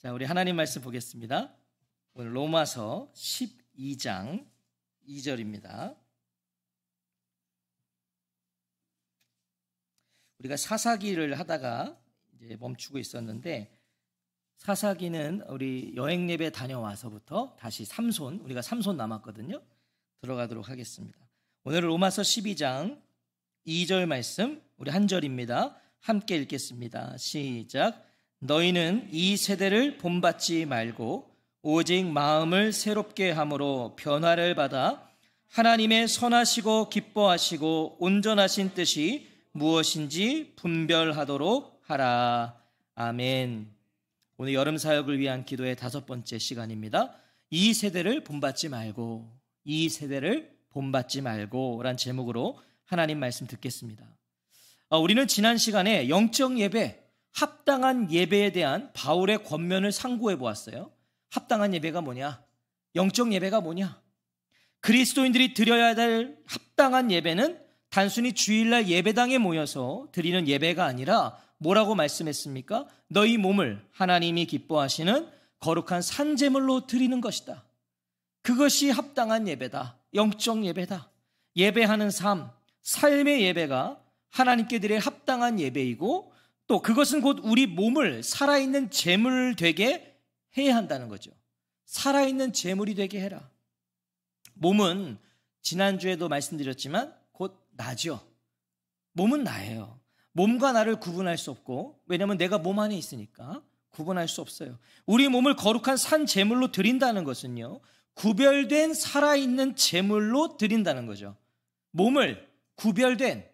자, 우리 하나님 말씀 보겠습니다. 오늘 로마서 12장 2절입니다. 우리가 사사기를 하다가 이제 멈추고 있었는데, 사사기는 우리 여행 예배 다녀와서부터 다시 삼손, 우리가 삼손 남았거든요. 들어가도록 하겠습니다. 오늘 로마서 12장 2절 말씀, 우리 한 절입니다. 함께 읽겠습니다. 시작. 너희는 이 세대를 본받지 말고 오직 마음을 새롭게 함으로 변화를 받아 하나님의 선하시고 기뻐하시고 온전하신 뜻이 무엇인지 분별하도록 하라. 아멘. 오늘 여름 사역을 위한 기도의 5번째 시간입니다. 이 세대를 본받지 말고, 이 세대를 본받지 말고 란 제목으로 하나님 말씀 듣겠습니다. 우리는 지난 시간에 영적 예배, 합당한 예배에 대한 바울의 권면을 상고해 보았어요. 합당한 예배가 뭐냐? 영적 예배가 뭐냐? 그리스도인들이 드려야 될 합당한 예배는 단순히 주일날 예배당에 모여서 드리는 예배가 아니라 뭐라고 말씀했습니까? 너희 몸을 하나님이 기뻐하시는 거룩한 산제물로 드리는 것이다. 그것이 합당한 예배다. 영적 예배다. 예배하는 삶, 삶의 예배가 하나님께 드릴 합당한 예배이고, 또 그것은 곧 우리 몸을 살아있는 제물 되게 해야 한다는 거죠. 살아있는 제물이 되게 해라. 몸은 지난주에도 말씀드렸지만 곧 나죠. 몸은 나예요. 몸과 나를 구분할 수 없고, 왜냐하면 내가 몸 안에 있으니까 구분할 수 없어요. 우리 몸을 거룩한 산 제물로 드린다는 것은요, 구별된 살아있는 제물로 드린다는 거죠. 몸을 구별된,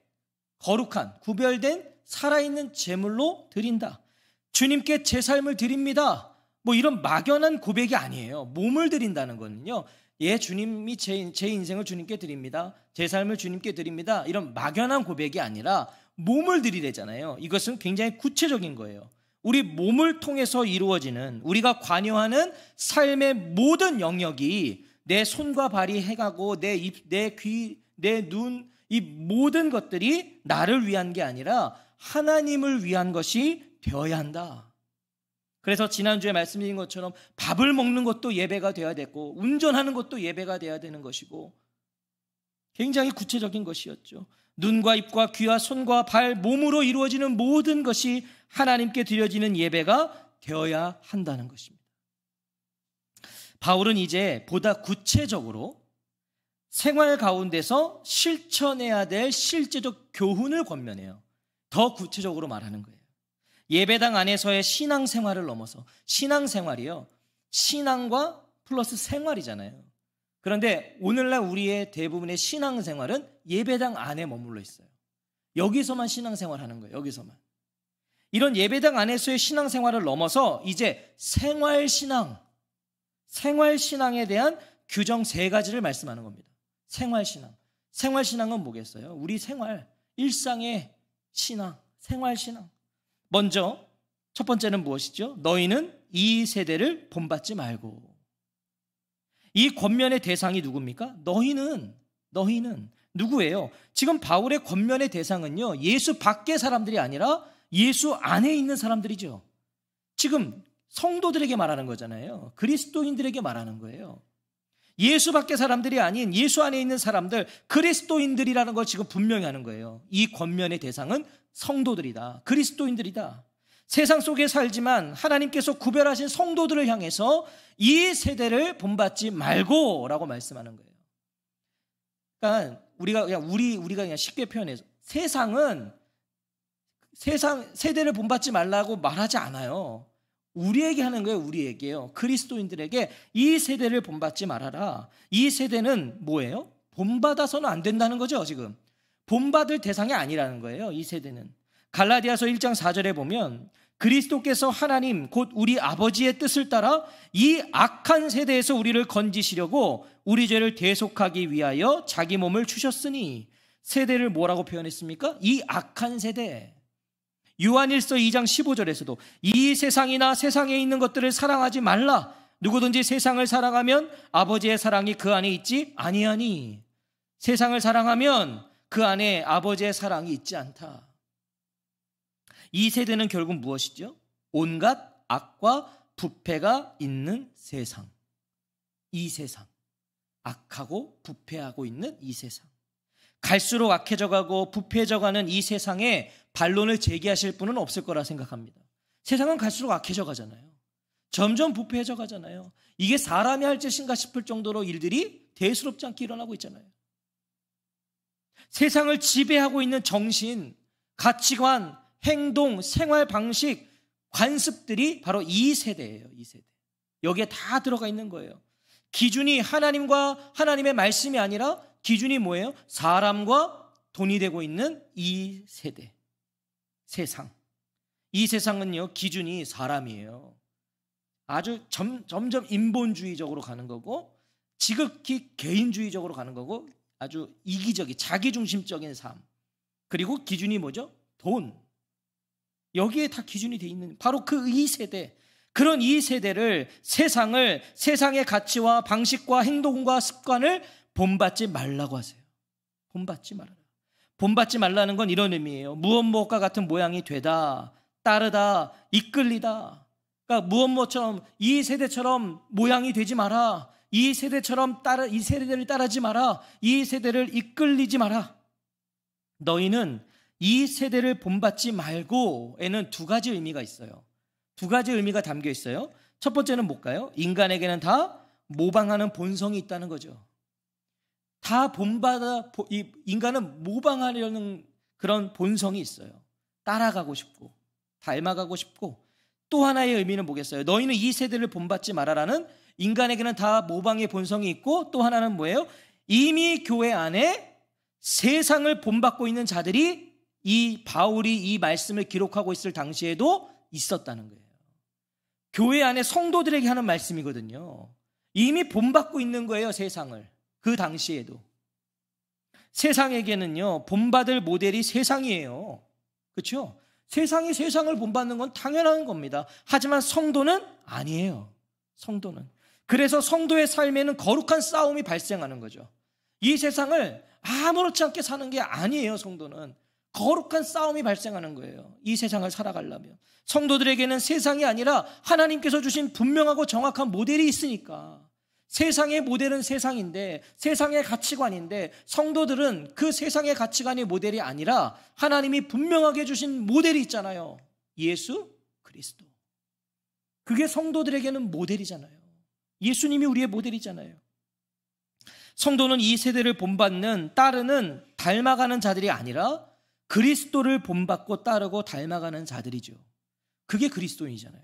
거룩한, 구별된 살아있는 제물로 드린다. 주님께 제 삶을 드립니다. 뭐 이런 막연한 고백이 아니에요. 몸을 드린다는 거는요, 예, 주님이 제 인생을 주님께 드립니다. 제 삶을 주님께 드립니다. 이런 막연한 고백이 아니라 몸을 드리래잖아요. 이것은 굉장히 구체적인 거예요. 우리 몸을 통해서 이루어지는, 우리가 관여하는 삶의 모든 영역이 내 손과 발이 해가고 내 입, 내 귀, 내 눈, 이 모든 것들이 나를 위한 게 아니라 하나님을 위한 것이 되어야 한다. 그래서 지난주에 말씀드린 것처럼 밥을 먹는 것도 예배가 되어야 되고, 운전하는 것도 예배가 되어야 되는 것이고, 굉장히 구체적인 것이었죠. 눈과 입과 귀와 손과 발, 몸으로 이루어지는 모든 것이 하나님께 드려지는 예배가 되어야 한다는 것입니다. 바울은 이제 보다 구체적으로 생활 가운데서 실천해야 될 실제적 교훈을 권면해요. 더 구체적으로 말하는 거예요. 예배당 안에서의 신앙생활을 넘어서, 신앙생활이요, 신앙과 플러스 생활이잖아요. 그런데 오늘날 우리의 대부분의 신앙생활은 예배당 안에 머물러 있어요. 여기서만 신앙생활하는 거예요. 여기서만. 이런 예배당 안에서의 신앙생활을 넘어서 이제 생활신앙, 생활신앙에 대한 규정 3가지를 말씀하는 겁니다. 생활신앙. 생활신앙은 뭐겠어요? 우리 생활, 일상의 신앙, 생활신앙. 먼저 첫 번째는 무엇이죠? 너희는 이 세대를 본받지 말고. 이 권면의 대상이 누굽니까? 너희는 누구예요? 지금 바울의 권면의 대상은요, 예수 밖의 사람들이 아니라 예수 안에 있는 사람들이죠. 지금 성도들에게 말하는 거잖아요. 그리스도인들에게 말하는 거예요. 예수 밖의 사람들이 아닌 예수 안에 있는 사람들, 그리스도인들이라는 걸 지금 분명히 하는 거예요. 이 권면의 대상은 성도들이다. 그리스도인들이다. 세상 속에 살지만 하나님께서 구별하신 성도들을 향해서 이 세대를 본받지 말고 라고 말씀하는 거예요. 그러니까 우리가 그냥 쉽게 표현해서 세상은 세대를 본받지 말라고 말하지 않아요. 우리에게 하는 거예요. 우리에게요. 그리스도인들에게 이 세대를 본받지 말아라. 이 세대는 뭐예요? 본받아서는 안 된다는 거죠. 지금 본받을 대상이 아니라는 거예요. 이 세대는. 갈라디아서 1장 4절에 보면 그리스도께서 하나님 곧 우리 아버지의 뜻을 따라 이 악한 세대에서 우리를 건지시려고 우리 죄를 대속하기 위하여 자기 몸을 주셨으니, 세대를 뭐라고 표현했습니까? 이 악한 세대. 요한일서 2장 15절에서도 이 세상이나 세상에 있는 것들을 사랑하지 말라. 누구든지 세상을 사랑하면 아버지의 사랑이 그 안에 있지 아니하니. 세상을 사랑하면 그 안에 아버지의 사랑이 있지 않다. 이 세대는 결국 무엇이죠? 온갖 악과 부패가 있는 세상. 이 세상. 악하고 부패하고 있는 이 세상. 갈수록 악해져가고 부패해져가는 이 세상에 반론을 제기하실 분은 없을 거라 생각합니다. 세상은 갈수록 악해져 가잖아요. 점점 부패해져 가잖아요. 이게 사람이 할 짓인가 싶을 정도로 일들이 대수롭지 않게 일어나고 있잖아요. 세상을 지배하고 있는 정신, 가치관, 행동, 생활 방식, 관습들이 바로 이 세대예요. 이 세대. 여기에 다 들어가 있는 거예요. 기준이 하나님과 하나님의 말씀이 아니라 기준이 뭐예요? 사람과 돈이 되고 있는 이 세대. 세상. 이 세상은요, 기준이 사람이에요. 아주 점점 인본주의적으로 가는 거고, 지극히 개인주의적으로 가는 거고, 아주 이기적인, 자기중심적인 삶. 그리고 기준이 뭐죠? 돈. 여기에 다 기준이 돼 있는, 바로 그 이 세대. 그런 이 세대를, 세상을, 세상의 가치와 방식과 행동과 습관을 본받지 말라고 하세요. 본받지 말아라. 본받지 말라는 건 이런 의미예요. 무엇무엇과 같은 모양이 되다, 따르다, 이끌리다. 그러니까 무엇무엇처럼 이 세대처럼 모양이 되지 마라. 이 세대처럼 이 세대를 따르지 마라. 이 세대를 이끌리지 마라. 너희는 이 세대를 본받지 말고에는 두 가지 의미가 있어요. 두 가지 의미가 담겨 있어요. 첫 번째는 뭘까요? 인간에게는 다 모방하는 본성이 있다는 거죠. 다 인간은 모방하려는 그런 본성이 있어요. 따라가고 싶고, 닮아가고 싶고. 또 하나의 의미는 뭐겠어요? 너희는 이 세대를 본받지 말아라는, 인간에게는 다 모방의 본성이 있고, 또 하나는 뭐예요? 이미 교회 안에 세상을 본받고 있는 자들이 이 바울이 이 말씀을 기록하고 있을 당시에도 있었다는 거예요. 교회 안에 성도들에게 하는 말씀이거든요. 이미 본받고 있는 거예요, 세상을. 그 당시에도. 세상에게는요, 본받을 모델이 세상이에요. 그렇죠? 세상이 세상을 본받는 건 당연한 겁니다. 하지만 성도는 아니에요. 성도는. 그래서 성도의 삶에는 거룩한 싸움이 발생하는 거죠. 이 세상을 아무렇지 않게 사는 게 아니에요, 성도는. 거룩한 싸움이 발생하는 거예요. 이 세상을 살아가려면. 성도들에게는 세상이 아니라 하나님께서 주신 분명하고 정확한 모델이 있으니까. 세상의 모델은 세상인데, 세상의 가치관인데, 성도들은 그 세상의 가치관의 모델이 아니라 하나님이 분명하게 주신 모델이 있잖아요. 예수 그리스도. 그게 성도들에게는 모델이잖아요. 예수님이 우리의 모델이잖아요. 성도는 이 세대를 본받는, 따르는, 닮아가는 자들이 아니라 그리스도를 본받고 따르고 닮아가는 자들이죠. 그게 그리스도인이잖아요.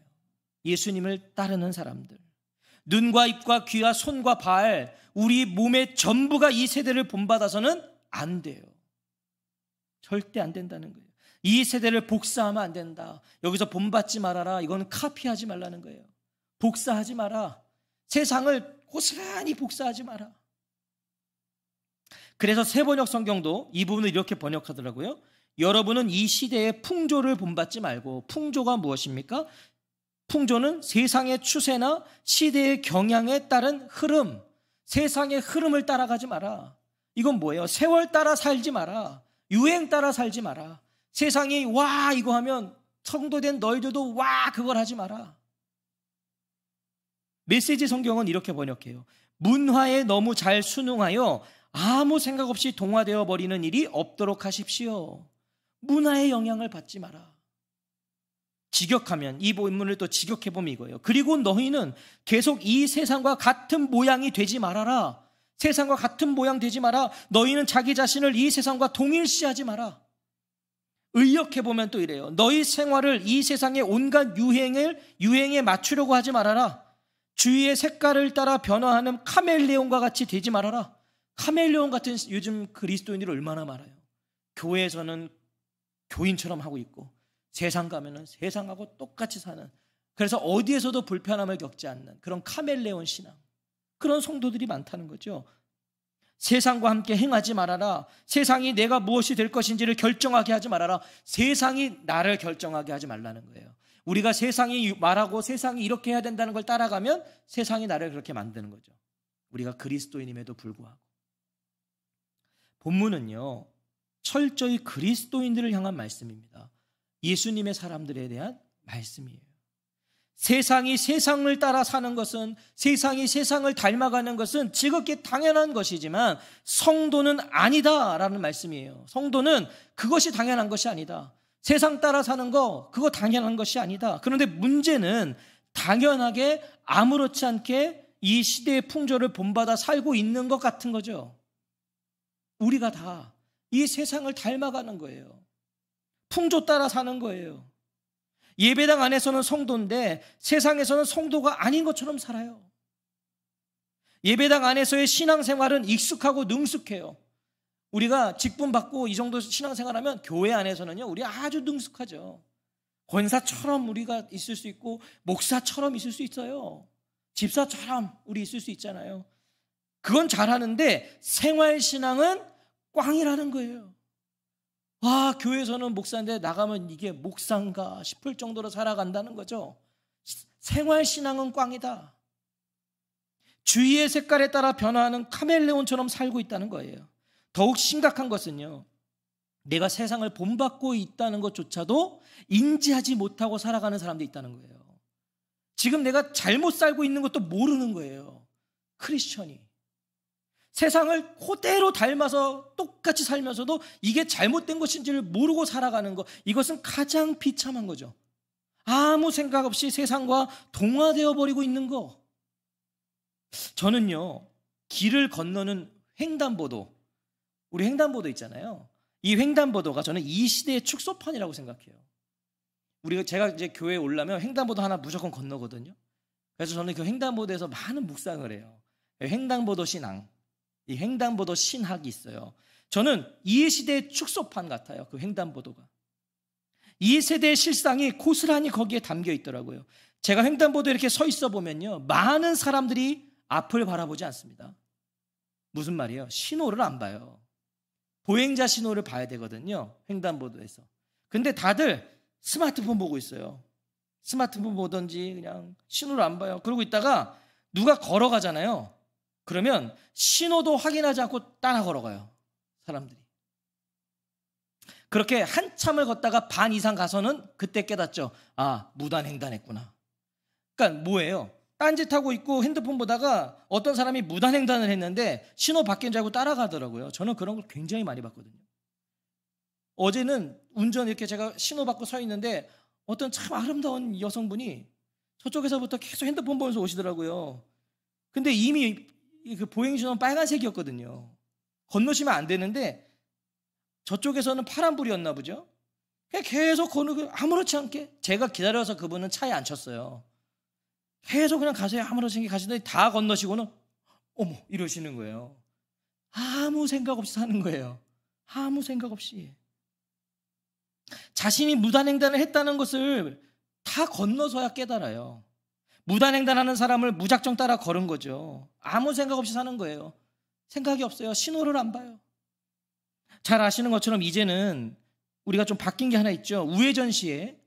예수님을 따르는 사람들. 눈과 입과 귀와 손과 발, 우리 몸의 전부가 이 세대를 본받아서는 안 돼요. 절대 안 된다는 거예요. 이 세대를 복사하면 안 된다. 여기서 본받지 말아라. 이건 카피하지 말라는 거예요. 복사하지 마라. 세상을 고스란히 복사하지 마라. 그래서 세번역 성경도 이 부분을 이렇게 번역하더라고요. 여러분은 이 시대의 풍조를 본받지 말고, 풍조가 무엇입니까? 풍조는 세상의 추세나 시대의 경향에 따른 흐름, 세상의 흐름을 따라가지 마라. 이건 뭐예요? 세월 따라 살지 마라. 유행 따라 살지 마라. 세상이 와 이거 하면 성도된 너희들도 와 그걸 하지 마라. 메시지 성경은 이렇게 번역해요. 문화에 너무 잘 순응하여 아무 생각 없이 동화되어 버리는 일이 없도록 하십시오. 문화의 영향을 받지 마라. 직역하면, 이 본문을 또 직역해보면 이거예요. 그리고 너희는 계속 이 세상과 같은 모양이 되지 말아라. 세상과 같은 모양 되지 마라. 너희는 자기 자신을 이 세상과 동일시하지 마라. 의역해보면 또 이래요. 너희 생활을 이 세상의 온갖 유행에 맞추려고 하지 말아라. 주위의 색깔을 따라 변화하는 카멜레온과 같이 되지 말아라. 카멜레온 같은 요즘 그리스도인들이 얼마나 많아요. 교회에서는 교인처럼 하고 있고, 세상 가면은 세상하고 똑같이 사는, 그래서 어디에서도 불편함을 겪지 않는 그런 카멜레온 신앙, 그런 성도들이 많다는 거죠. 세상과 함께 행하지 말아라. 세상이 내가 무엇이 될 것인지를 결정하게 하지 말아라. 세상이 나를 결정하게 하지 말라는 거예요. 우리가 세상이 말하고 세상이 이렇게 해야 된다는 걸 따라가면 세상이 나를 그렇게 만드는 거죠. 우리가 그리스도인임에도 불구하고. 본문은요, 철저히 그리스도인들을 향한 말씀입니다. 예수님의 사람들에 대한 말씀이에요. 세상이 세상을 따라 사는 것은, 세상이 세상을 닮아가는 것은 지극히 당연한 것이지만 성도는 아니다라는 말씀이에요. 성도는 그것이 당연한 것이 아니다. 세상 따라 사는 거 그거 당연한 것이 아니다. 그런데 문제는 당연하게 아무렇지 않게 이 시대의 풍조를 본받아 살고 있는 것 같은 거죠. 우리가 다 이 세상을 닮아가는 거예요. 풍조 따라 사는 거예요. 예배당 안에서는 성도인데 세상에서는 성도가 아닌 것처럼 살아요. 예배당 안에서의 신앙생활은 익숙하고 능숙해요. 우리가 직분 받고 이 정도 신앙생활하면 교회 안에서는요, 우리 아주 능숙하죠. 권사처럼 우리가 있을 수 있고 목사처럼 있을 수 있어요. 집사처럼 우리 있을 수 있잖아요. 그건 잘하는데 생활신앙은 꽝이라는 거예요. 와, 교회에서는 목사인데 나가면 이게 목사인가 싶을 정도로 살아간다는 거죠. 생활신앙은 꽝이다. 주위의 색깔에 따라 변화하는 카멜레온처럼 살고 있다는 거예요. 더욱 심각한 것은요, 내가 세상을 본받고 있다는 것조차도 인지하지 못하고 살아가는 사람들이 있다는 거예요. 지금 내가 잘못 살고 있는 것도 모르는 거예요. 크리스천이 세상을 그대로 닮아서 똑같이 살면서도 이게 잘못된 것인지를 모르고 살아가는 것, 이것은 가장 비참한 거죠. 아무 생각 없이 세상과 동화되어 버리고 있는 거. 저는요, 길을 건너는 횡단보도, 우리 횡단보도 있잖아요. 이 횡단보도가 저는 이 시대의 축소판이라고 생각해요. 제가 이제 교회에 오려면 횡단보도 하나 무조건 건너거든요. 그래서 저는 그 횡단보도에서 많은 묵상을 해요. 횡단보도 신앙, 이 횡단보도 신학이 있어요. 저는 이 시대의 축소판 같아요. 그 횡단보도가. 이 세대의 실상이 고스란히 거기에 담겨 있더라고요. 제가 횡단보도에 이렇게 서 있어 보면요, 많은 사람들이 앞을 바라보지 않습니다. 무슨 말이에요? 신호를 안 봐요. 보행자 신호를 봐야 되거든요, 횡단보도에서. 근데 다들 스마트폰 보고 있어요. 스마트폰 보든지 그냥 신호를 안 봐요. 그러고 있다가 누가 걸어가잖아요. 그러면 신호도 확인하지 않고 따라 걸어가요, 사람들이. 그렇게 한참을 걷다가 반 이상 가서는 그때 깨닫죠. 아, 무단횡단했구나. 그러니까 뭐예요? 딴짓하고 있고 핸드폰 보다가 어떤 사람이 무단횡단을 했는데 신호 바뀐 줄 알고 따라가더라고요. 저는 그런 걸 굉장히 많이 봤거든요. 어제는 운전 이렇게 제가 신호 받고 서 있는데 어떤 참 아름다운 여성분이 저쪽에서부터 계속 핸드폰 보면서 오시더라고요. 근데 이미 그 보행신호는 빨간색이었거든요. 건너시면 안 되는데 저쪽에서는 파란불이었나 보죠. 그냥 계속 건너고 아무렇지 않게, 제가 기다려서 그분은 차에 앉혔어요. 계속 그냥 가세요, 아무렇지 않게 가시더니 다 건너시고는 어머 이러시는 거예요. 아무 생각 없이 사는 거예요. 아무 생각 없이. 자신이 무단횡단을 했다는 것을 다 건너서야 깨달아요. 무단횡단하는 사람을 무작정 따라 걸은 거죠. 아무 생각 없이 사는 거예요. 생각이 없어요. 신호를 안 봐요. 잘 아시는 것처럼 이제는 우리가 좀 바뀐 게 하나 있죠. 우회전 시에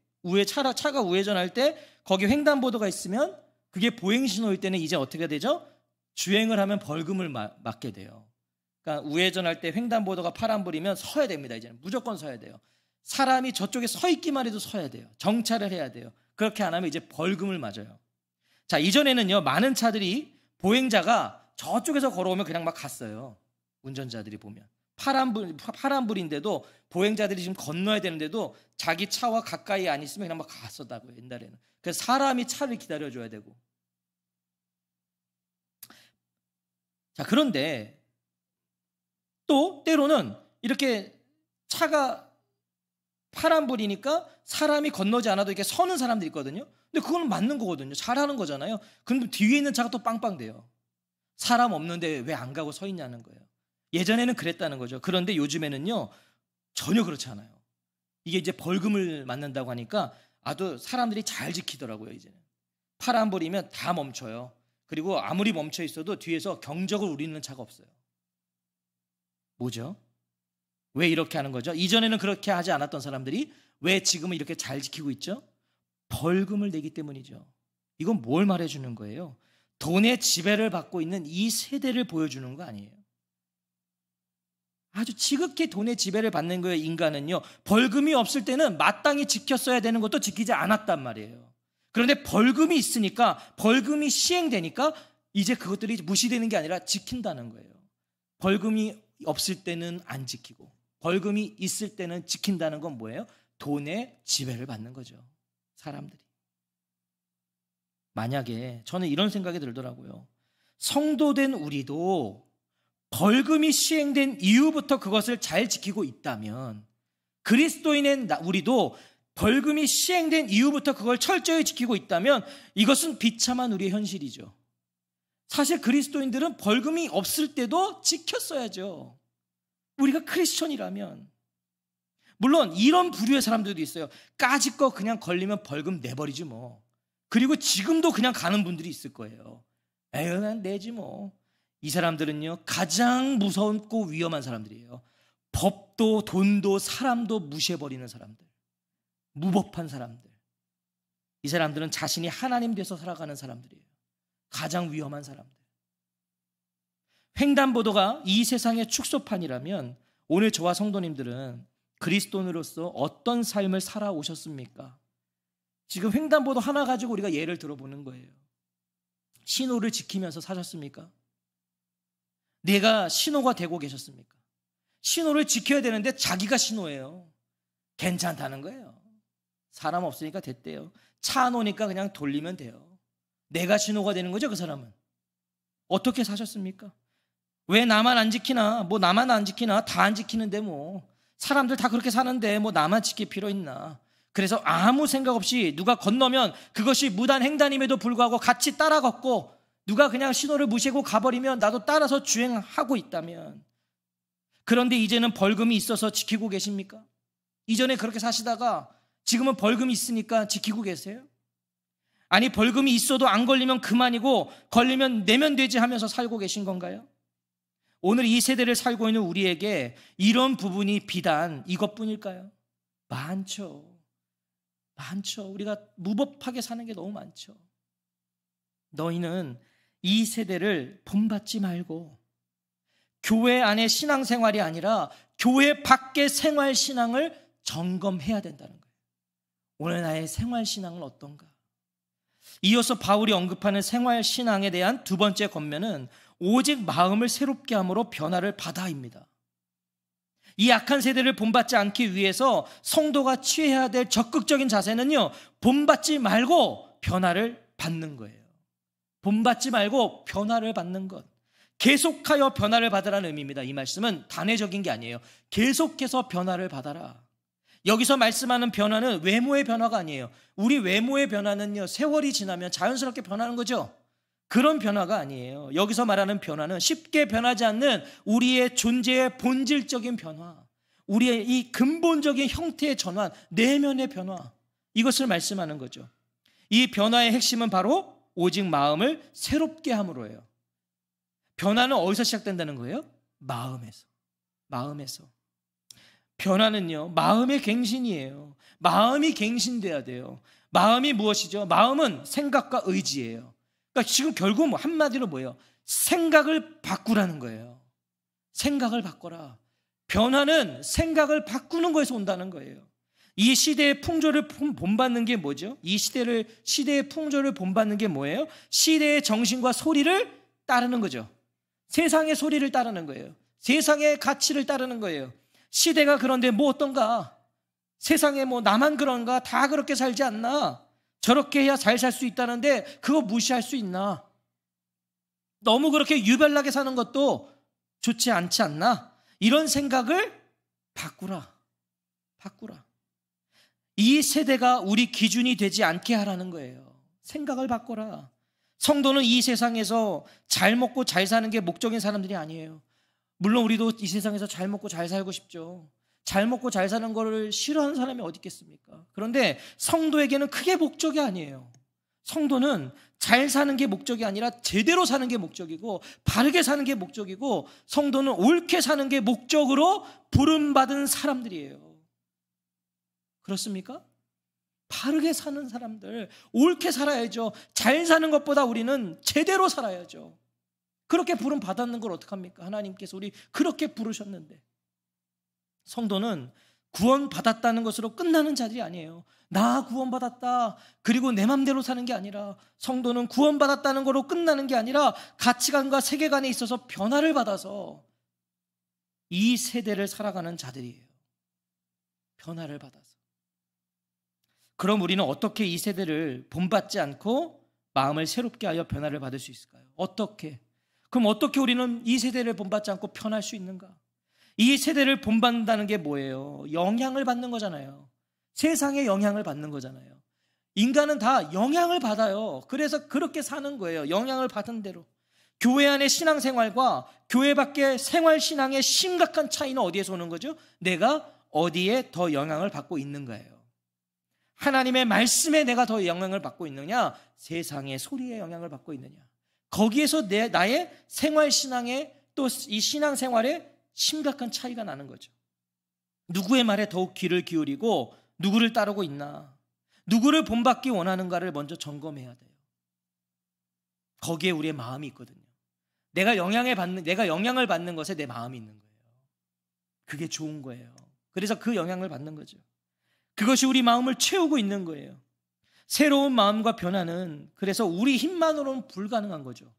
차가 우회전할 때 거기 횡단보도가 있으면 그게 보행신호일 때는 이제 어떻게 되죠? 주행을 하면 벌금을 맞게 돼요. 그러니까 우회전할 때 횡단보도가 파란불이면 서야 됩니다. 이제는 무조건 서야 돼요. 사람이 저쪽에 서 있기만 해도 서야 돼요. 정차를 해야 돼요. 그렇게 안 하면 이제 벌금을 맞아요. 자, 이전에는요, 많은 차들이 보행자가 저쪽에서 걸어오면 그냥 막 갔어요. 운전자들이 보면. 파란불인데도 보행자들이 지금 건너야 되는데도 자기 차와 가까이 안 있으면 그냥 막 갔었다고요, 옛날에는. 그래서 사람이 차를 기다려줘야 되고. 자, 그런데 또 때로는 이렇게 차가 파란불이니까 사람이 건너지 않아도 이렇게 서는 사람들이 있거든요. 근데 그건 맞는 거거든요. 잘하는 거잖아요. 그럼 뒤에 있는 차가 또 빵빵대요. 사람 없는데 왜 안 가고 서 있냐는 거예요. 예전에는 그랬다는 거죠. 그런데 요즘에는요, 전혀 그렇지 않아요. 이게 이제 벌금을 맞는다고 하니까 아주 사람들이 잘 지키더라고요. 이제는 파란불이면 다 멈춰요. 그리고 아무리 멈춰 있어도 뒤에서 경적을 울리는 차가 없어요. 뭐죠? 왜 이렇게 하는 거죠? 이전에는 그렇게 하지 않았던 사람들이 왜 지금은 이렇게 잘 지키고 있죠? 벌금을 내기 때문이죠. 이건 뭘 말해주는 거예요? 돈의 지배를 받고 있는 이 세대를 보여주는 거 아니에요? 아주 지극히 돈의 지배를 받는 거예요. 인간은요, 벌금이 없을 때는 마땅히 지켰어야 되는 것도 지키지 않았단 말이에요. 그런데 벌금이 있으니까, 벌금이 시행되니까 이제 그것들이 무시되는 게 아니라 지킨다는 거예요. 벌금이 없을 때는 안 지키고 벌금이 있을 때는 지킨다는 건 뭐예요? 돈의 지배를 받는 거죠, 사람들이. 만약에 저는 이런 생각이 들더라고요. 성도된 우리도 벌금이 시행된 이후부터 그것을 잘 지키고 있다면, 그리스도인인 우리도 벌금이 시행된 이후부터 그걸 철저히 지키고 있다면 이것은 비참한 우리의 현실이죠. 사실 그리스도인들은 벌금이 없을 때도 지켰어야죠. 우리가 크리스천이라면. 물론 이런 부류의 사람들도 있어요. 까짓 거 그냥 걸리면 벌금 내버리지 뭐. 그리고 지금도 그냥 가는 분들이 있을 거예요. 에휴, 난 내지 뭐. 이 사람들은요, 가장 무섭고 위험한 사람들이에요. 법도 돈도 사람도 무시해버리는 사람들, 무법한 사람들. 이 사람들은 자신이 하나님 돼서 살아가는 사람들이에요. 가장 위험한 사람들. 횡단보도가 이 세상의 축소판이라면 오늘 저와 성도님들은 그리스도인으로서 어떤 삶을 살아오셨습니까? 지금 횡단보도 하나 가지고 우리가 예를 들어보는 거예요. 신호를 지키면서 사셨습니까? 내가 신호가 되고 계셨습니까? 신호를 지켜야 되는데 자기가 신호예요. 괜찮다는 거예요. 사람 없으니까 됐대요. 차 안 오니까 그냥 돌리면 돼요. 내가 신호가 되는 거죠, 그 사람은. 어떻게 사셨습니까? 왜 나만 안 지키나? 뭐 나만 안 지키나? 다 안 지키는데 뭐. 사람들 다 그렇게 사는데 뭐 나만 지킬 필요 있나? 그래서 아무 생각 없이 누가 건너면 그것이 무단 횡단임에도 불구하고 같이 따라 걷고, 누가 그냥 신호를 무시하고 가버리면 나도 따라서 주행하고 있다면, 그런데 이제는 벌금이 있어서 지키고 계십니까? 이전에 그렇게 사시다가 지금은 벌금이 있으니까 지키고 계세요? 아니, 벌금이 있어도 안 걸리면 그만이고 걸리면 내면 되지 하면서 살고 계신 건가요? 오늘 이 세대를 살고 있는 우리에게 이런 부분이 비단 이것뿐일까요? 많죠. 우리가 무법하게 사는 게 너무 많죠. 너희는 이 세대를 본받지 말고 교회 안의 신앙생활이 아니라 교회 밖의 생활신앙을 점검해야 된다는 거예요. 오늘 나의 생활신앙은 어떤가? 이어서 바울이 언급하는 생활신앙에 대한 두 번째 권면은 오직 마음을 새롭게 함으로 변화를 받아입니다. 이 악한 세대를 본받지 않기 위해서 성도가 취해야 될 적극적인 자세는요, 본받지 말고 변화를 받는 거예요. 본받지 말고 변화를 받는 것. 계속하여 변화를 받으라는 의미입니다. 이 말씀은 단회적인 게 아니에요. 계속해서 변화를 받아라. 여기서 말씀하는 변화는 외모의 변화가 아니에요. 우리 외모의 변화는요, 세월이 지나면 자연스럽게 변하는 거죠. 그런 변화가 아니에요. 여기서 말하는 변화는 쉽게 변하지 않는 우리의 존재의 본질적인 변화, 우리의 이 근본적인 형태의 전환, 내면의 변화, 이것을 말씀하는 거죠. 이 변화의 핵심은 바로 오직 마음을 새롭게 함으로예요. 변화는 어디서 시작된다는 거예요? 마음에서. 변화는요, 마음의 갱신이에요. 마음이 갱신돼야 돼요. 마음이 무엇이죠? 마음은 생각과 의지예요. 그러니까 지금 결국 한마디로 뭐예요? 생각을 바꾸라는 거예요. 생각을 바꿔라. 변화는 생각을 바꾸는 거에서 온다는 거예요. 이 시대의 풍조를 본받는 게 뭐죠? 이 시대의 풍조를 본받는 게 뭐예요? 시대의 정신과 소리를 따르는 거죠. 세상의 소리를 따르는 거예요. 세상의 가치를 따르는 거예요. 시대가 그런데 뭐 어떤가? 세상에 뭐 나만 그런가? 다 그렇게 살지 않나? 저렇게 해야 잘 살 수 있다는데 그거 무시할 수 있나? 너무 그렇게 유별나게 사는 것도 좋지 않지 않나? 이런 생각을 바꾸라. 이 세대가 우리 기준이 되지 않게 하라는 거예요. 생각을 바꿔라. 성도는 이 세상에서 잘 먹고 잘 사는 게 목적인 사람들이 아니에요. 물론 우리도 이 세상에서 잘 먹고 잘 살고 싶죠. 잘 먹고 잘 사는 거를 싫어하는 사람이 어디 있겠습니까? 그런데 성도에게는 그게 목적이 아니에요. 성도는 잘 사는 게 목적이 아니라 제대로 사는 게 목적이고, 바르게 사는 게 목적이고, 성도는 옳게 사는 게 목적으로 부름받은 사람들이에요. 그렇습니까? 바르게 사는 사람들, 옳게 살아야죠. 잘 사는 것보다 우리는 제대로 살아야죠. 그렇게 부름 받았는 걸 어떡합니까? 하나님께서 우리 그렇게 부르셨는데. 성도는 구원받았다는 것으로 끝나는 자들이 아니에요. 나 구원받았다. 그리고 내 맘대로 사는 게 아니라, 성도는 구원받았다는 거로 끝나는 게 아니라 가치관과 세계관에 있어서 변화를 받아서 이 세대를 살아가는 자들이에요. 변화를 받아서. 그럼 우리는 어떻게 이 세대를 본받지 않고 마음을 새롭게 하여 변화를 받을 수 있을까요? 어떻게? 그럼 어떻게 우리는 이 세대를 본받지 않고 변할 수 있는가? 이 세대를 본받는다는 게 뭐예요? 영향을 받는 거잖아요. 세상에 영향을 받는 거잖아요. 인간은 다 영향을 받아요. 그래서 그렇게 사는 거예요. 영향을 받은 대로. 교회 안의 신앙생활과 교회 밖의 생활신앙의 심각한 차이는 어디에서 오는 거죠? 내가 어디에 더 영향을 받고 있는 거예요. 하나님의 말씀에 내가 더 영향을 받고 있느냐, 세상의 소리에 영향을 받고 있느냐. 거기에서 나의 생활신앙에 또 이 신앙생활에 심각한 차이가 나는 거죠. 누구의 말에 더욱 귀를 기울이고 누구를 따르고 있나, 누구를 본받기 원하는가를 먼저 점검해야 돼요. 거기에 우리의 마음이 있거든요. 내가 영향을 받는 것에 내 마음이 있는 거예요. 그게 좋은 거예요. 그래서 그 영향을 받는 거죠. 그것이 우리 마음을 채우고 있는 거예요. 새로운 마음과 변화는 그래서 우리 힘만으로는 불가능한 거죠.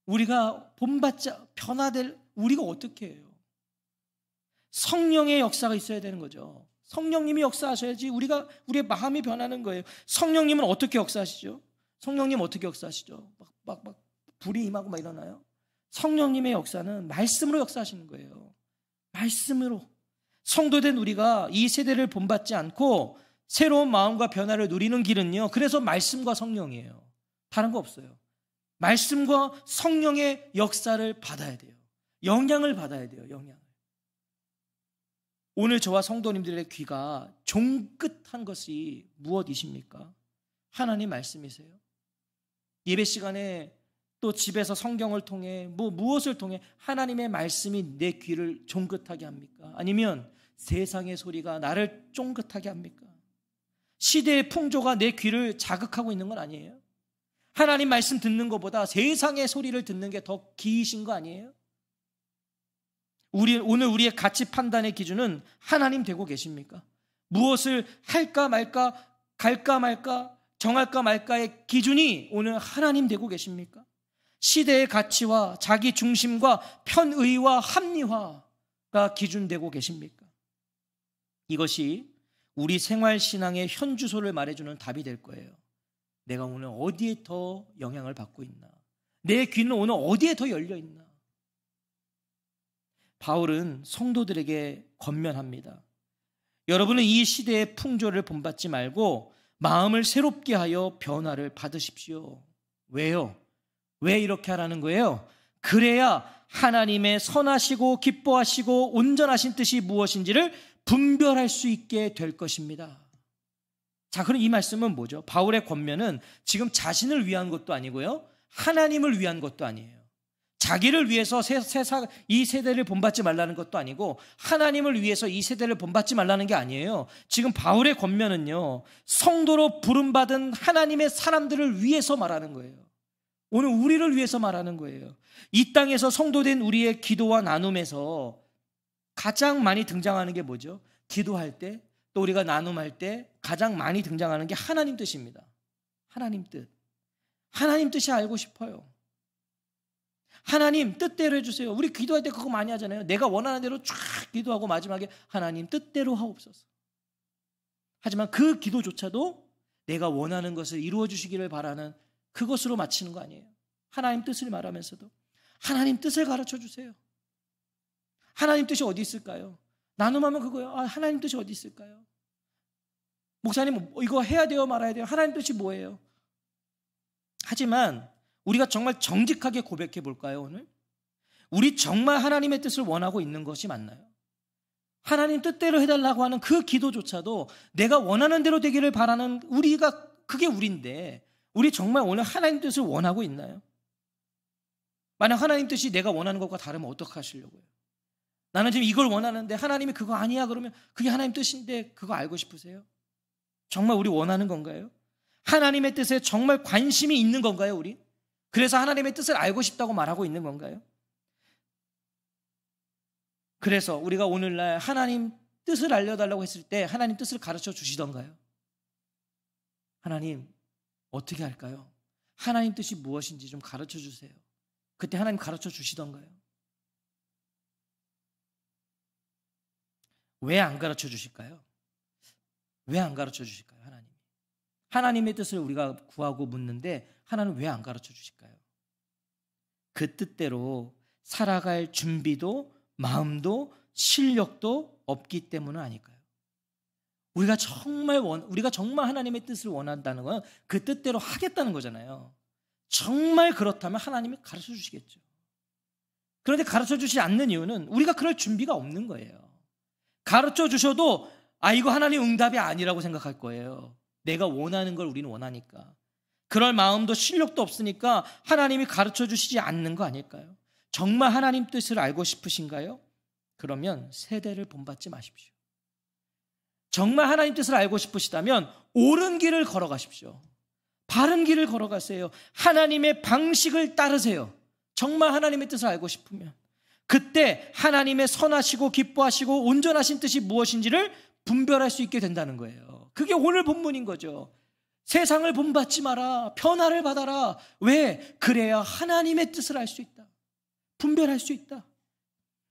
우리가 본받지 변화될 우리가 어떻게 해요? 성령의 역사가 있어야 되는 거죠. 성령님이 역사하셔야지 우리의 마음이 변하는 거예요. 성령님은 어떻게 역사하시죠? 성령님 어떻게 역사하시죠? 막 불이 임하고 막 일어나요? 성령님의 역사는 말씀으로 역사하시는 거예요. 말씀으로. 성도된 우리가 이 세대를 본받지 않고 새로운 마음과 변화를 누리는 길은요, 그래서 말씀과 성령이에요. 다른 거 없어요. 말씀과 성령의 역사를 받아야 돼요. 영향을 받아야 돼요. 영향을. 오늘 저와 성도님들의 귀가 종긋한 것이 무엇이십니까? 하나님 말씀이세요. 예배 시간에 또 집에서 성경을 통해 무엇을 통해 하나님의 말씀이 내 귀를 종긋하게 합니까? 아니면 세상의 소리가 나를 쫑긋하게 합니까? 시대의 풍조가 내 귀를 자극하고 있는 건 아니에요? 하나님 말씀 듣는 것보다 세상의 소리를 듣는 게 더 기이신 거 아니에요? 오늘 우리의 가치 판단의 기준은 하나님 되고 계십니까? 무엇을 할까 말까, 갈까 말까, 정할까 말까의 기준이 오늘 하나님 되고 계십니까? 시대의 가치와 자기 중심과 편의와 합리화가 기준되고 계십니까? 이것이 우리 생활신앙의 현주소를 말해주는 답이 될 거예요. 내가 오늘 어디에 더 영향을 받고 있나? 내 귀는 오늘 어디에 더 열려 있나? 바울은 성도들에게 권면합니다. 여러분은 이 시대의 풍조를 본받지 말고 마음을 새롭게 하여 변화를 받으십시오. 왜요? 왜 이렇게 하라는 거예요? 그래야 하나님의 선하시고 기뻐하시고 온전하신 뜻이 무엇인지를 분별할 수 있게 될 것입니다. 자, 그럼 이 말씀은 뭐죠? 바울의 권면은 지금 자신을 위한 것도 아니고요, 하나님을 위한 것도 아니에요. 자기를 위해서 이 세대를 본받지 말라는 것도 아니고 하나님을 위해서 이 세대를 본받지 말라는 게 아니에요. 지금 바울의 권면은요, 성도로 부름받은 하나님의 사람들을 위해서 말하는 거예요. 오늘 우리를 위해서 말하는 거예요. 이 땅에서 성도된 우리의 기도와 나눔에서 가장 많이 등장하는 게 뭐죠? 기도할 때, 또 우리가 나눔할 때 가장 많이 등장하는 게 하나님 뜻입니다. 하나님 뜻. 하나님 뜻이 알고 싶어요. 하나님 뜻대로 해주세요. 우리 기도할 때 그거 많이 하잖아요. 내가 원하는 대로 쫙 기도하고 마지막에 하나님 뜻대로 하옵소서. 하지만 그 기도조차도 내가 원하는 것을 이루어 주시기를 바라는 그것으로 마치는 거 아니에요. 하나님 뜻을 말하면서도 하나님 뜻을 가르쳐 주세요. 하나님 뜻이 어디 있을까요? 나눔하면 그거예요. 하나님 뜻이 어디 있을까요? 목사님 이거 해야 돼요, 말아야 돼요? 하나님 뜻이 뭐예요? 하지만 우리가 정말 정직하게 고백해 볼까요, 오늘? 우리 정말 하나님의 뜻을 원하고 있는 것이 맞나요? 하나님 뜻대로 해달라고 하는 그 기도조차도 내가 원하는 대로 되기를 바라는 그게 우리인데, 우리 정말 오늘 하나님 뜻을 원하고 있나요? 만약 하나님 뜻이 내가 원하는 것과 다르면 어떻게 하시려고요? 나는 지금 이걸 원하는데 하나님이 그거 아니야 그러면 그게 하나님 뜻인데 그거 알고 싶으세요? 정말 우리 원하는 건가요? 하나님의 뜻에 정말 관심이 있는 건가요, 우리? 그래서 하나님의 뜻을 알고 싶다고 말하고 있는 건가요? 그래서 우리가 오늘날 하나님 뜻을 알려달라고 했을 때 하나님 뜻을 가르쳐 주시던가요? 하나님 어떻게 할까요? 하나님 뜻이 무엇인지 좀 가르쳐 주세요. 그때 하나님 가르쳐 주시던가요? 왜 안 가르쳐 주실까요? 왜 안 가르쳐 주실까요? 하나님의 뜻을 우리가 구하고 묻는데 하나님 왜 안 가르쳐 주실까요? 그 뜻대로 살아갈 준비도 마음도 실력도 없기 때문은 아닐까요? 우리가 정말 하나님의 뜻을 원한다는 건 그 뜻대로 하겠다는 거잖아요. 정말 그렇다면 하나님이 가르쳐 주시겠죠. 그런데 가르쳐 주시지 않는 이유는 우리가 그럴 준비가 없는 거예요. 가르쳐 주셔도 이거 하나님 응답이 아니라고 생각할 거예요. 내가 원하는 걸 우리는 원하니까. 그럴 마음도 실력도 없으니까 하나님이 가르쳐 주시지 않는 거 아닐까요? 정말 하나님 뜻을 알고 싶으신가요? 그러면 세대를 본받지 마십시오. 정말 하나님 뜻을 알고 싶으시다면 옳은 길을 걸어가십시오. 바른 길을 걸어가세요. 하나님의 방식을 따르세요. 정말 하나님의 뜻을 알고 싶으면 그때 하나님의 선하시고 기뻐하시고 온전하신 뜻이 무엇인지를 분별할 수 있게 된다는 거예요. 그게 오늘 본문인 거죠. 세상을 본받지 마라. 변화를 받아라. 왜? 그래야 하나님의 뜻을 알 수 있다. 분별할 수 있다.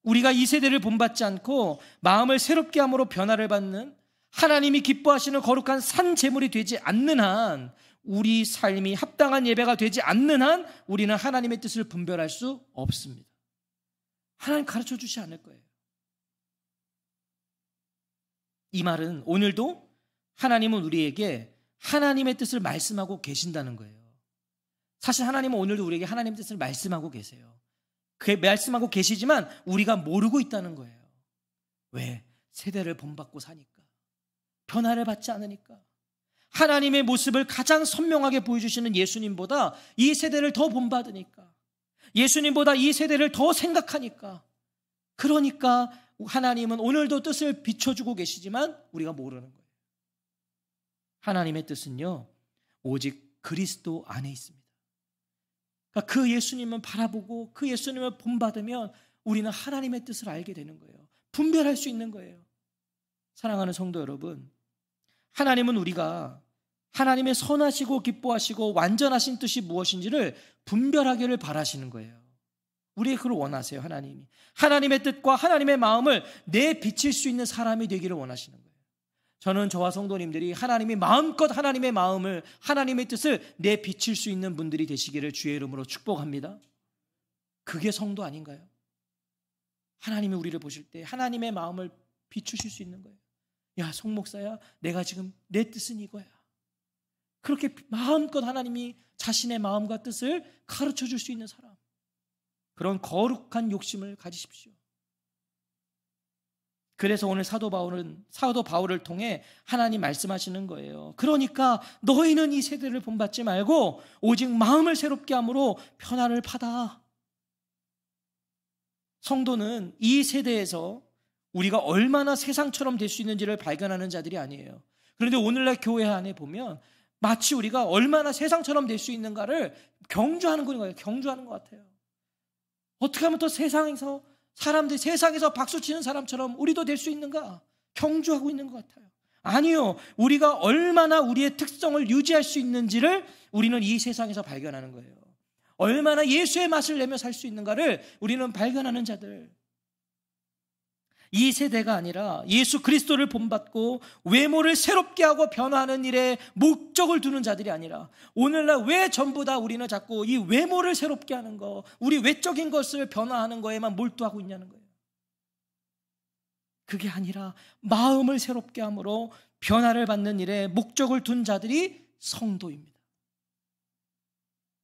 우리가 이 세대를 본받지 않고 마음을 새롭게 함으로 변화를 받는 하나님이 기뻐하시는 거룩한 산 제물이 되지 않는 한, 우리 삶이 합당한 예배가 되지 않는 한 우리는 하나님의 뜻을 분별할 수 없습니다. 하나님 가르쳐 주지 않을 거예요. 이 말은 오늘도 하나님은 우리에게 하나님의 뜻을 말씀하고 계신다는 거예요. 사실 하나님은 오늘도 우리에게 하나님의 뜻을 말씀하고 계세요. 그 말씀하고 계시지만 우리가 모르고 있다는 거예요. 왜? 세대를 본받고 사니까. 변화를 받지 않으니까. 하나님의 모습을 가장 선명하게 보여주시는 예수님보다 이 세대를 더 본받으니까. 예수님보다 이 세대를 더 생각하니까. 그러니까 하나님은 오늘도 뜻을 비춰주고 계시지만 우리가 모르는 거예요. 하나님의 뜻은요, 오직 그리스도 안에 있습니다. 그러니까 그 예수님을 바라보고 그 예수님을 본받으면 우리는 하나님의 뜻을 알게 되는 거예요. 분별할 수 있는 거예요. 사랑하는 성도 여러분, 하나님은 우리가 하나님의 선하시고 기뻐하시고 완전하신 뜻이 무엇인지를 분별하기를 바라시는 거예요. 우리의 그걸 원하세요. 하나님이 하나님의 뜻과 하나님의 마음을 내비칠 수 있는 사람이 되기를 원하시는 거예요. 저는 저와 성도님들이 하나님이 마음껏 하나님의 마음을, 하나님의 뜻을 내비칠 수 있는 분들이 되시기를 주의 이름으로 축복합니다. 그게 성도 아닌가요? 하나님이 우리를 보실 때 하나님의 마음을 비추실 수 있는 거예요. 야, 송 목사야, 내가 지금 내 뜻은 이거야. 그렇게 마음껏 하나님이 자신의 마음과 뜻을 가르쳐 줄 수 있는 사람, 그런 거룩한 욕심을 가지십시오. 그래서 오늘 사도 바울을 통해 하나님 말씀하시는 거예요. 그러니까 너희는 이 세대를 본받지 말고 오직 마음을 새롭게 함으로 변화를 받아. 성도는 이 세대에서 우리가 얼마나 세상처럼 될 수 있는지를 발견하는 자들이 아니에요. 그런데 오늘날 교회 안에 보면 마치 우리가 얼마나 세상처럼 될 수 있는가를 경주하는 거예요. 경주하는 것 같아요. 어떻게 하면 또 세상에서 박수치는 사람처럼 우리도 될 수 있는가? 경주하고 있는 것 같아요. 아니요. 우리가 얼마나 우리의 특성을 유지할 수 있는지를 우리는 이 세상에서 발견하는 거예요. 얼마나 예수의 맛을 내며 살 수 있는가를 우리는 발견하는 자들. 이 세대가 아니라 예수 그리스도를 본받고 외모를 새롭게 하고 변화하는 일에 목적을 두는 자들이 아니라, 오늘날 왜 전부 다 우리는 자꾸 이 외모를 새롭게 하는 거, 우리 외적인 것을 변화하는 거에만 몰두하고 있냐는 거예요. 그게 아니라 마음을 새롭게 함으로 변화를 받는 일에 목적을 둔 자들이 성도입니다.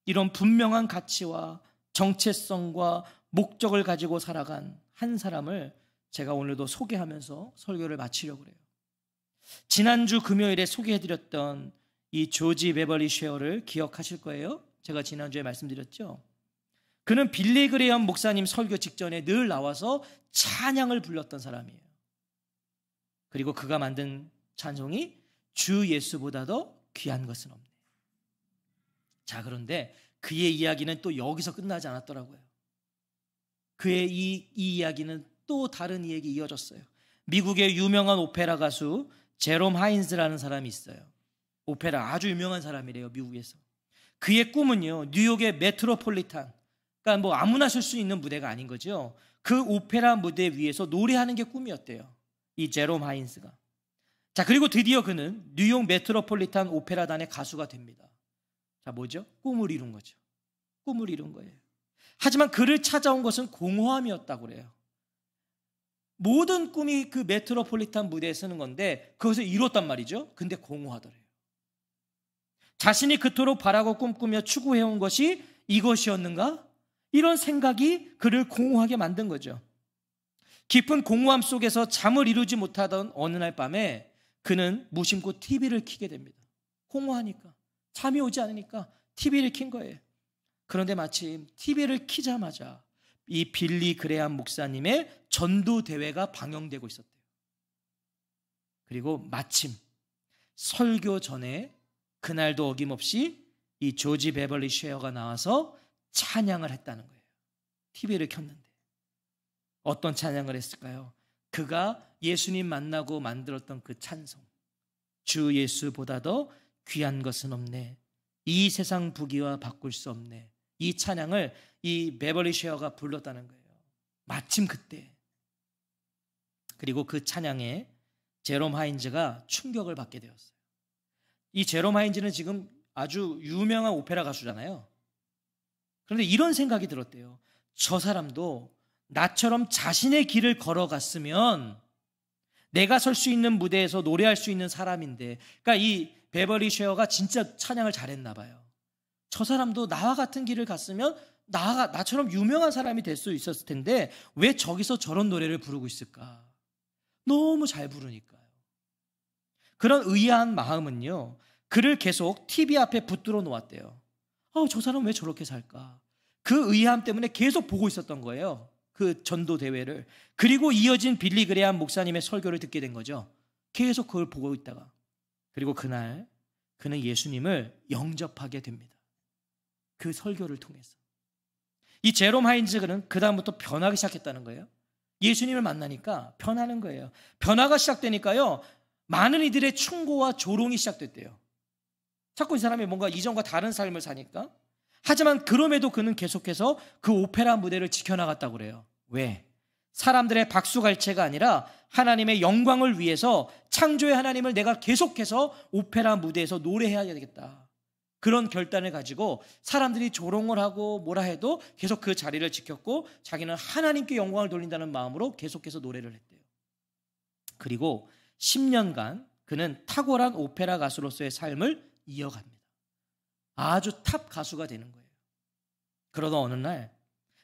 이런 분명한 가치와 정체성과 목적을 가지고 살아간 한 사람을 제가 오늘도 소개하면서 설교를 마치려고 해요. 지난주 금요일에 소개해드렸던 이 조지 베벌리 쉐어를 기억하실 거예요. 제가 지난주에 말씀드렸죠. 그는 빌리 그레이엄 목사님 설교 직전에 늘 나와서 찬양을 불렀던 사람이에요. 그리고 그가 만든 찬송이 주 예수보다 더 귀한 것은 없네. 자, 그런데 그의 이야기는 또 여기서 끝나지 않았더라고요. 그의 이 이야기는 또 다른 이야기 이어졌어요. 미국의 유명한 오페라 가수 제롬 하인즈라는 사람이 있어요. 오페라 아주 유명한 사람이래요, 미국에서. 그의 꿈은요, 뉴욕의 메트로폴리탄, 그러니까 뭐 아무나 쓸 수 있는 무대가 아닌 거죠. 그 오페라 무대 위에서 노래하는 게 꿈이었대요, 이 제롬 하인즈가. 자, 그리고 드디어 그는 뉴욕 메트로폴리탄 오페라단의 가수가 됩니다. 자, 뭐죠? 꿈을 이룬 거죠. 꿈을 이룬 거예요. 하지만 그를 찾아온 것은 공허함이었다고 그래요. 모든 꿈이 그 메트로폴리탄 무대에 서는 건데 그것을 이뤘단 말이죠. 근데 공허하더래요. 자신이 그토록 바라고 꿈꾸며 추구해온 것이 이것이었는가? 이런 생각이 그를 공허하게 만든 거죠. 깊은 공허함 속에서 잠을 이루지 못하던 어느 날 밤에 그는 무심코 TV를 켜게 됩니다. 공허하니까, 잠이 오지 않으니까 TV를 킨 거예요. 그런데 마침 TV를 켜자마자 이 빌리 그레함 목사님의 전도 대회가 방영되고 있었대요. 그리고 마침 설교 전에 그날도 어김없이 이 조지 베벌리 쉐어가 나와서 찬양을 했다는 거예요. TV를 켰는데 어떤 찬양을 했을까요? 그가 예수님 만나고 만들었던 그 찬송, 주 예수보다 더 귀한 것은 없네, 이 세상 부귀와 바꿀 수 없네, 이 찬양을 이 베벌리 쉐어가 불렀다는 거예요. 마침 그때. 그리고 그 찬양에 제롬 하인즈가 충격을 받게 되었어요. 이 제롬 하인즈는 지금 아주 유명한 오페라 가수잖아요. 그런데 이런 생각이 들었대요. 저 사람도 나처럼 자신의 길을 걸어갔으면 내가 설 수 있는 무대에서 노래할 수 있는 사람인데, 그러니까 이 베벌리 쉐어가 진짜 찬양을 잘했나 봐요. 저 사람도 나와 같은 길을 갔으면 나처럼 유명한 사람이 될 수 있었을 텐데 왜 저기서 저런 노래를 부르고 있을까? 너무 잘 부르니까요. 그런 의아한 마음은요, 그를 계속 TV 앞에 붙들어 놓았대요. 저 사람 왜 저렇게 살까? 그 의아함 때문에 계속 보고 있었던 거예요, 그 전도 대회를. 그리고 이어진 빌리 그레함 목사님의 설교를 듣게 된 거죠. 계속 그걸 보고 있다가, 그리고 그날 그는 예수님을 영접하게 됩니다. 그 설교를 통해서. 이 제롬 하인즈는 그 다음부터 변하기 시작했다는 거예요. 예수님을 만나니까 변하는 거예요. 변화가 시작되니까요, 많은 이들의 충고와 조롱이 시작됐대요. 자꾸 이 사람이 뭔가 이전과 다른 삶을 사니까. 하지만 그럼에도 그는 계속해서 그 오페라 무대를 지켜나갔다고 그래요. 왜? 사람들의 박수갈채가 아니라 하나님의 영광을 위해서, 창조의 하나님을 내가 계속해서 오페라 무대에서 노래해야 되겠다, 그런 결단을 가지고 사람들이 조롱을 하고 뭐라 해도 계속 그 자리를 지켰고 자기는 하나님께 영광을 돌린다는 마음으로 계속해서 노래를 했대요. 그리고 10년간 그는 탁월한 오페라 가수로서의 삶을 이어갑니다. 아주 탑 가수가 되는 거예요. 그러다 어느 날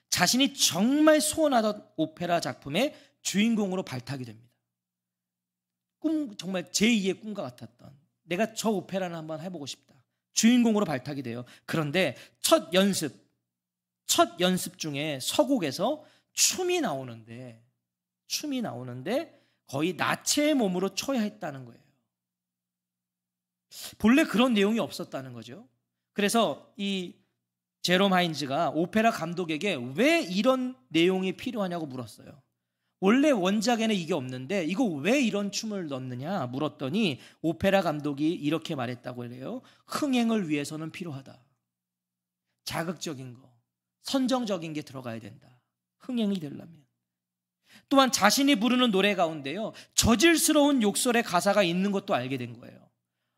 자신이 정말 소원하던 오페라 작품의 주인공으로 발탁이 됩니다. 정말 제2의 꿈과 같았던, 내가 저 오페라는 한번 해보고 싶다, 주인공으로 발탁이 돼요. 그런데 첫 연습 중에 서곡에서 춤이 나오는데 거의 나체의 몸으로 춰야 했다는 거예요. 본래 그런 내용이 없었다는 거죠. 그래서 이 제롬 하인즈가 오페라 감독에게 왜 이런 내용이 필요하냐고 물었어요. 원래 원작에는 이게 없는데 이거 왜 이런 춤을 넣느냐 물었더니 오페라 감독이 이렇게 말했다고 해요. 흥행을 위해서는 필요하다. 자극적인 거, 선정적인 게 들어가야 된다, 흥행이 되려면. 또한 자신이 부르는 노래 가운데요, 저질스러운 욕설의 가사가 있는 것도 알게 된 거예요.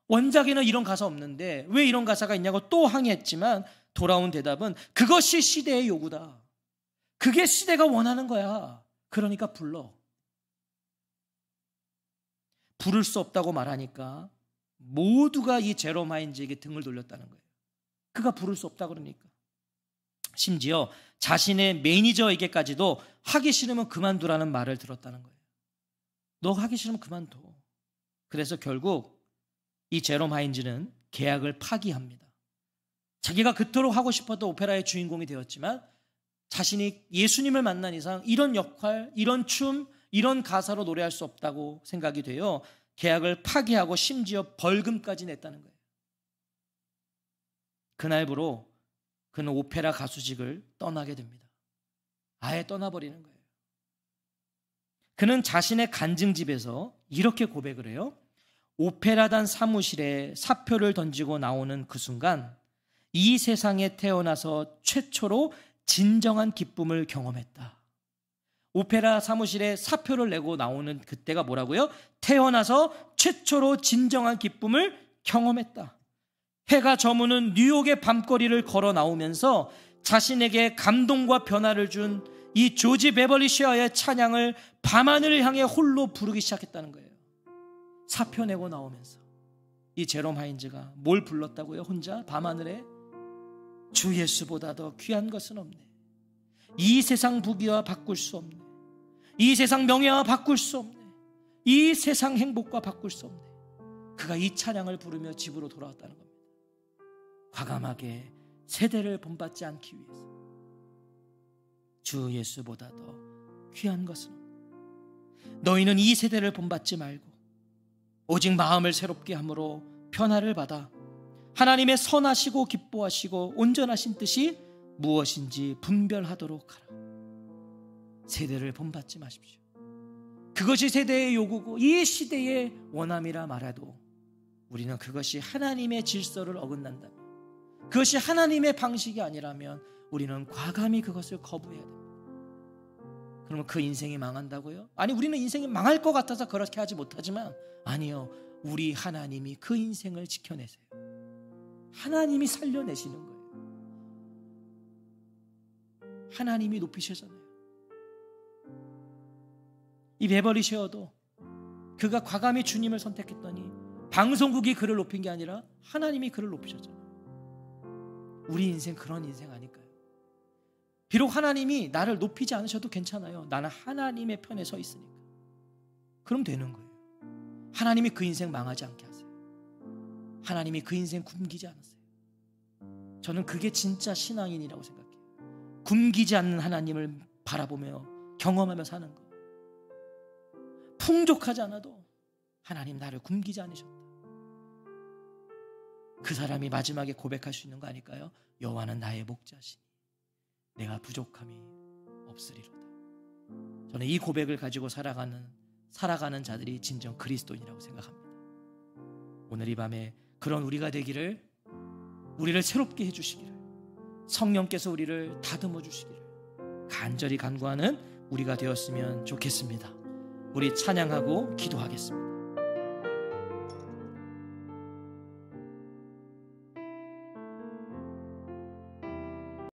원작에는 이런 가사 없는데 왜 이런 가사가 있냐고 또 항의했지만 돌아온 대답은 그것이 시대의 요구다, 그게 시대가 원하는 거야, 그러니까 부를 수 없다고 말하니까 모두가 이 제롬 하인즈에게 등을 돌렸다는 거예요. 그가 부를 수 없다 그러니까. 심지어 자신의 매니저에게까지도 하기 싫으면 그만두라는 말을 들었다는 거예요. 너 하기 싫으면 그만둬. 그래서 결국 이 제롬 하인즈는 계약을 파기합니다. 자기가 그토록 하고 싶었던 오페라의 주인공이 되었지만 자신이 예수님을 만난 이상 이런 역할, 이런 춤, 이런 가사로 노래할 수 없다고 생각이 되어 계약을 파기하고 심지어 벌금까지 냈다는 거예요. 그날부로 그는 오페라 가수직을 떠나게 됩니다. 아예 떠나버리는 거예요. 그는 자신의 간증집에서 이렇게 고백을 해요. 오페라단 사무실에 사표를 던지고 나오는 그 순간 이 세상에 태어나서 최초로 진정한 기쁨을 경험했다. 오페라 사무실에 사표를 내고 나오는 그때가 뭐라고요? 태어나서 최초로 진정한 기쁨을 경험했다. 해가 저무는 뉴욕의 밤거리를 걸어 나오면서 자신에게 감동과 변화를 준 이 조지 베벌리 쉐어의 찬양을 밤하늘을 향해 홀로 부르기 시작했다는 거예요. 사표 내고 나오면서 이 제롬 하인즈가 뭘 불렀다고요? 혼자 밤하늘에 주 예수보다 더 귀한 것은 없네. 이 세상 부귀와 바꿀 수 없네. 이 세상 명예와 바꿀 수 없네. 이 세상 행복과 바꿀 수 없네. 그가 이 찬양을 부르며 집으로 돌아왔다는 겁니다. 과감하게 세대를 본받지 않기 위해서 주 예수보다 더 귀한 것은 없네. 너희는 이 세대를 본받지 말고 오직 마음을 새롭게 함으로 변화를 받아 하나님의 선하시고 기뻐하시고 온전하신 뜻이 무엇인지 분별하도록 하라. 세대를 본받지 마십시오. 그것이 세대의 요구고 이 시대의 원함이라 말해도 우리는 그것이 하나님의 질서를 어긋난다면, 그것이 하나님의 방식이 아니라면 우리는 과감히 그것을 거부해야 됩니다. 그러면 그 인생이 망한다고요? 아니, 우리는 인생이 망할 것 같아서 그렇게 하지 못하지만 아니요, 우리 하나님이 그 인생을 지켜내세요. 하나님이 살려내시는 거예요. 하나님이 높이시잖아요. 이 베벌리 쉐어도 그가 과감히 주님을 선택했더니 방송국이 그를 높인 게 아니라 하나님이 그를 높이셨잖아요. 우리 인생 그런 인생 아닐까요? 비록 하나님이 나를 높이지 않으셔도 괜찮아요. 나는 하나님의 편에 서 있으니까. 그럼 되는 거예요. 하나님이 그 인생 망하지 않게 하세요. 하나님이 그 인생 굶기지 않으세요. 저는 그게 진짜 신앙인이라고 생각해요. 굶기지 않는 하나님을 바라보며 경험하며 사는 것. 풍족하지 않아도 하나님 나를 굶기지 않으셨다. 그 사람이 마지막에 고백할 수 있는 거 아닐까요? 여호와는 나의 목자시니 내가 부족함이 없으리로다. 저는 이 고백을 가지고 살아가는 자들이 진정 그리스도인이라고 생각합니다. 오늘 이 밤에 그런 우리가 되기를, 우리를 새롭게 해주시기를, 성령께서 우리를 다듬어 주시기를 간절히 간구하는 우리가 되었으면 좋겠습니다. 우리 찬양하고 기도하겠습니다.